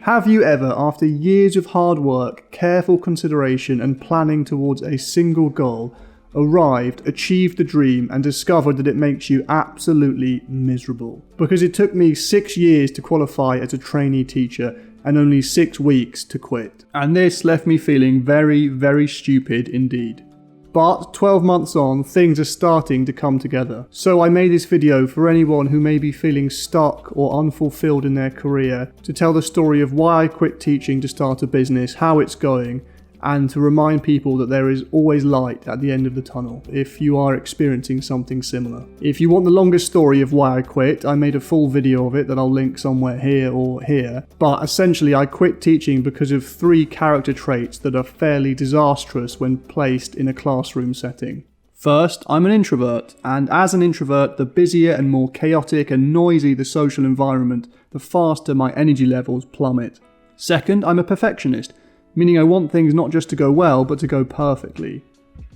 Have you ever, after years of hard work, careful consideration and planning towards a single goal, arrived, achieved the dream and discovered that it makes you absolutely miserable? Because it took me 6 years to qualify as a trainee teacher and only 6 weeks to quit. And this left me feeling very, very stupid indeed. But 12 months on, things are starting to come together. So I made this video for anyone who may be feeling stuck or unfulfilled in their career, to tell the story of why I quit teaching to start a business, how it's going, and to remind people that there is always light at the end of the tunnel if you are experiencing something similar. If you want the longest story of why I quit, I made a full video of it that I'll link somewhere here or here. But essentially I quit teaching because of 3 character traits that are fairly disastrous when placed in a classroom setting. First, I'm an introvert, and as an introvert, the busier and more chaotic and noisy the social environment, the faster my energy levels plummet. Second, I'm a perfectionist, meaning I want things not just to go well, but to go perfectly.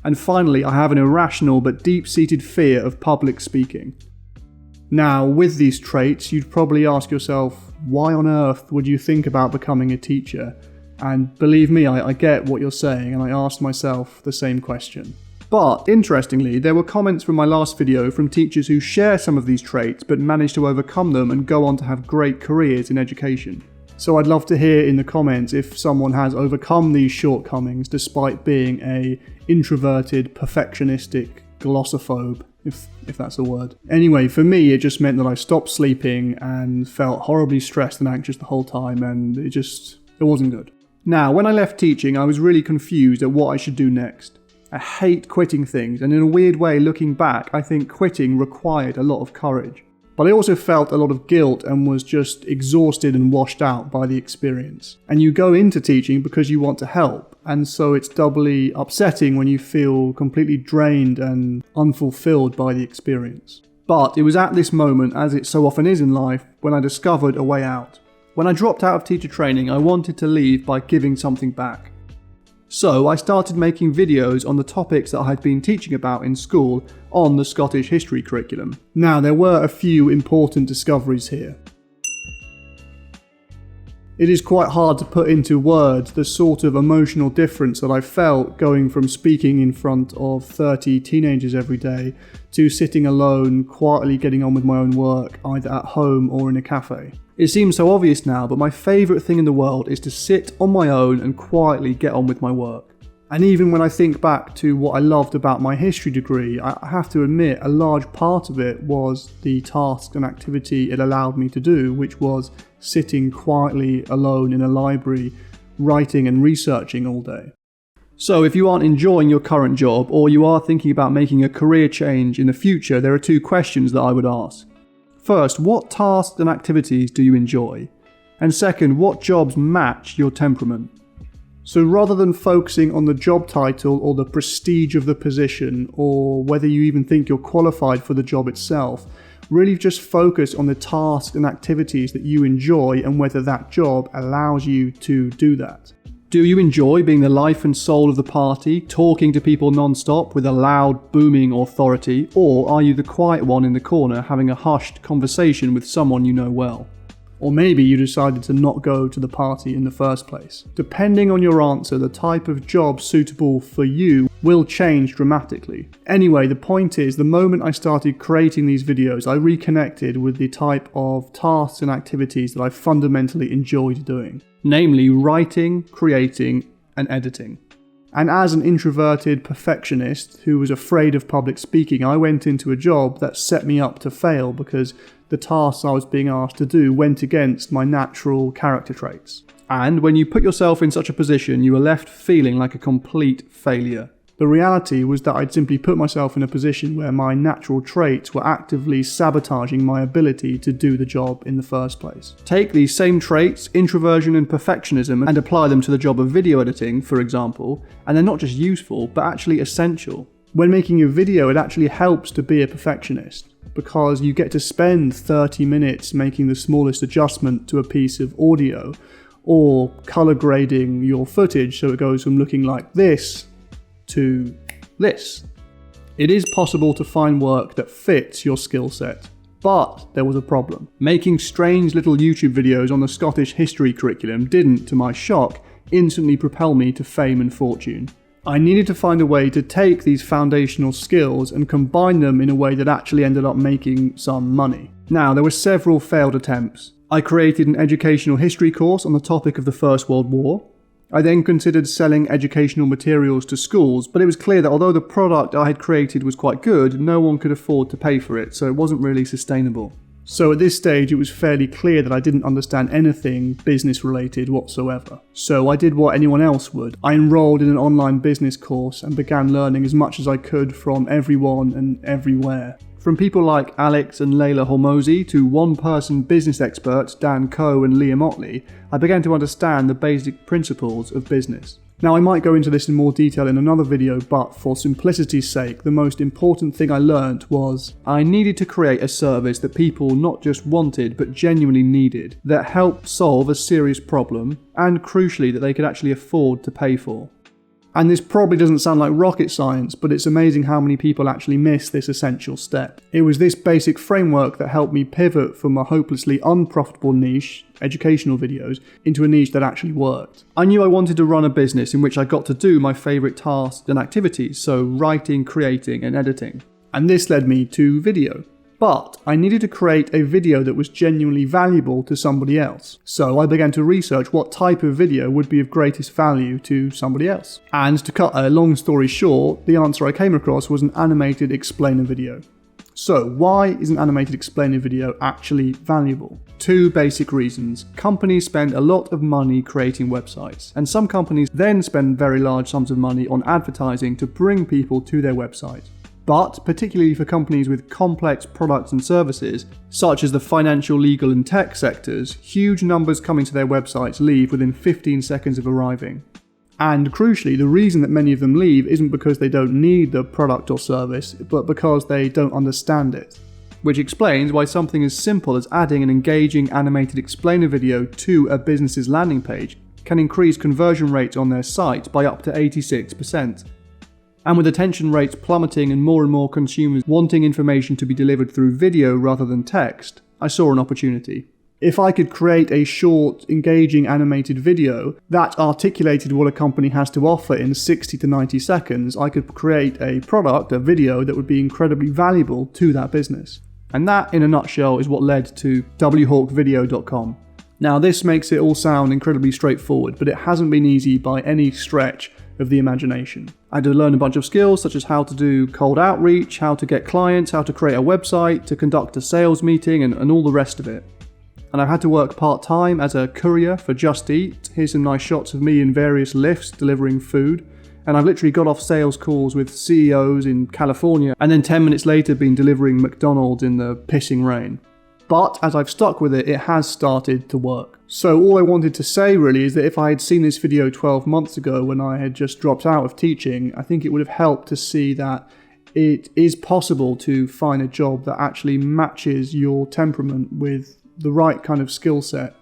And finally, I have an irrational but deep-seated fear of public speaking. Now, with these traits, you'd probably ask yourself, why on earth would you think about becoming a teacher? And believe me, I get what you're saying, and I asked myself the same question. But, interestingly, there were comments from my last video from teachers who share some of these traits, but manage to overcome them and go on to have great careers in education. So I'd love to hear in the comments if someone has overcome these shortcomings despite being a introverted, perfectionistic glossophobe, if that's a word. Anyway, for me it just meant that I stopped sleeping and felt horribly stressed and anxious the whole time, and it wasn't good. Now, when I left teaching, I was really confused at what I should do next. I hate quitting things, and in a weird way, looking back, I think quitting required a lot of courage. But I also felt a lot of guilt and was just exhausted and washed out by the experience. And you go into teaching because you want to help, and so it's doubly upsetting when you feel completely drained and unfulfilled by the experience. But it was at this moment, as it so often is in life, when I discovered a way out. When I dropped out of teacher training, I wanted to leave by giving something back. So I started making videos on the topics that I had been teaching about in school on the Scottish history curriculum. Now, there were a few important discoveries here. It is quite hard to put into words the sort of emotional difference that I felt going from speaking in front of 30 teenagers every day to sitting alone, quietly getting on with my own work, either at home or in a cafe. It seems so obvious now, but my favourite thing in the world is to sit on my own and quietly get on with my work. And even when I think back to what I loved about my history degree, I have to admit a large part of it was the task and activity it allowed me to do, which was sitting quietly alone in a library, writing and researching all day. So if you aren't enjoying your current job, or you are thinking about making a career change in the future, there are 2 questions that I would ask. First, what tasks and activities do you enjoy? And second, what jobs match your temperament? So rather than focusing on the job title or the prestige of the position, or whether you even think you're qualified for the job itself, really just focus on the tasks and activities that you enjoy and whether that job allows you to do that. Do you enjoy being the life and soul of the party, talking to people non-stop with a loud, booming authority, or are you the quiet one in the corner having a hushed conversation with someone you know well? Or maybe you decided to not go to the party in the first place. Depending on your answer, the type of job suitable for you will change dramatically. Anyway, the point is, the moment I started creating these videos, I reconnected with the type of tasks and activities that I fundamentally enjoyed doing. Namely, writing, creating, and editing. And as an introverted perfectionist who was afraid of public speaking, I went into a job that set me up to fail because the tasks I was being asked to do went against my natural character traits. And when you put yourself in such a position, you are left feeling like a complete failure. The reality was that I'd simply put myself in a position where my natural traits were actively sabotaging my ability to do the job in the first place. Take these same traits, introversion and perfectionism, and apply them to the job of video editing, for example, and they're not just useful, but actually essential. When making a video, it actually helps to be a perfectionist, because you get to spend 30 minutes making the smallest adjustment to a piece of audio, or color grading your footage so it goes from looking like this to this. It is possible to find work that fits your skill set. But there was a problem. Making strange little YouTube videos on the Scottish history curriculum didn't, to my shock, instantly propel me to fame and fortune. I needed to find a way to take these foundational skills and combine them in a way that actually ended up making some money. Now, there were several failed attempts. I created an educational history course on the topic of the First World War. I then considered selling educational materials to schools, but it was clear that although the product I had created was quite good, no one could afford to pay for it, so it wasn't really sustainable. So at this stage, it was fairly clear that I didn't understand anything business related whatsoever. So I did what anyone else would. I enrolled in an online business course and began learning as much as I could from everyone and everywhere. From people like Alex and Layla Hormozi to one-person business experts Dan Coe and Leah Motley, I began to understand the basic principles of business. Now, I might go into this in more detail in another video, but for simplicity's sake, the most important thing I learned was I needed to create a service that people not just wanted, but genuinely needed, that helped solve a serious problem, and crucially, that they could actually afford to pay for. And this probably doesn't sound like rocket science, but it's amazing how many people actually miss this essential step. It was this basic framework that helped me pivot from a hopelessly unprofitable niche, educational videos, into a niche that actually worked. I knew I wanted to run a business in which I got to do my favourite tasks and activities, so writing, creating and editing. And this led me to video. But I needed to create a video that was genuinely valuable to somebody else. So I began to research what type of video would be of greatest value to somebody else. And to cut a long story short, the answer I came across was an animated explainer video. So why is an animated explainer video actually valuable? Two basic reasons. Companies spend a lot of money creating websites, and some companies then spend very large sums of money on advertising to bring people to their website. But, particularly for companies with complex products and services, such as the financial, legal and tech sectors, huge numbers coming to their websites leave within 15 seconds of arriving. And crucially, the reason that many of them leave isn't because they don't need the product or service, but because they don't understand it. Which explains why something as simple as adding an engaging animated explainer video to a business's landing page can increase conversion rates on their site by up to 86%. And with attention rates plummeting and more consumers wanting information to be delivered through video rather than text, I saw an opportunity. If I could create a short, engaging animated video that articulated what a company has to offer in 60 to 90 seconds, I could create a product, a video that would be incredibly valuable to that business. And that, in a nutshell, is what led to whawkvideo.com. Now, this makes it all sound incredibly straightforward, but it hasn't been easy by any stretch of the imagination. I had to learn a bunch of skills such as how to do cold outreach, how to get clients, how to create a website, to conduct a sales meeting and all the rest of it. And I've had to work part-time as a courier for Just Eat. Here's some nice shots of me in various lifts delivering food. And I've literally got off sales calls with CEOs in California and then 10 minutes later been delivering McDonald's in the pissing rain. But as I've stuck with it, it has started to work. So all I wanted to say really is that if I had seen this video 12 months ago when I had just dropped out of teaching, I think it would have helped to see that it is possible to find a job that actually matches your temperament with the right kind of skill set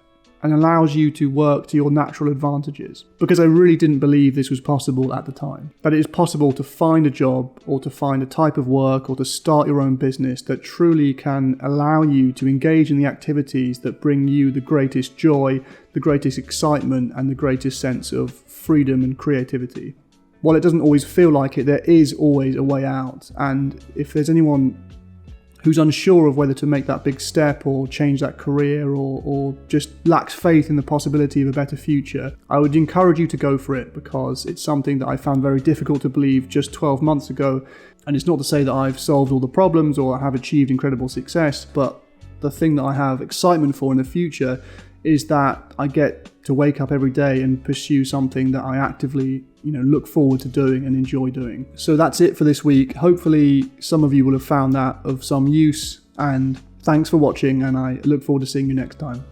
and allows you to work to your natural advantages. Because I really didn't believe this was possible at the time. But it is possible to find a job or to find a type of work or to start your own business that truly can allow you to engage in the activities that bring you the greatest joy, the greatest excitement and the greatest sense of freedom and creativity. While it doesn't always feel like it, there is always a way out. And if there's anyone who's unsure of whether to make that big step or change that career or just lacks faith in the possibility of a better future, I would encourage you to go for it because it's something that I found very difficult to believe just 12 months ago. And it's not to say that I've solved all the problems or have achieved incredible success, but the thing that I have excitement for in the future is that I get to wake up every day and pursue something that I actively look forward to doing and enjoy doing. So that's it for this week. Hopefully some of you will have found that of some use, and thanks for watching, and I look forward to seeing you next time.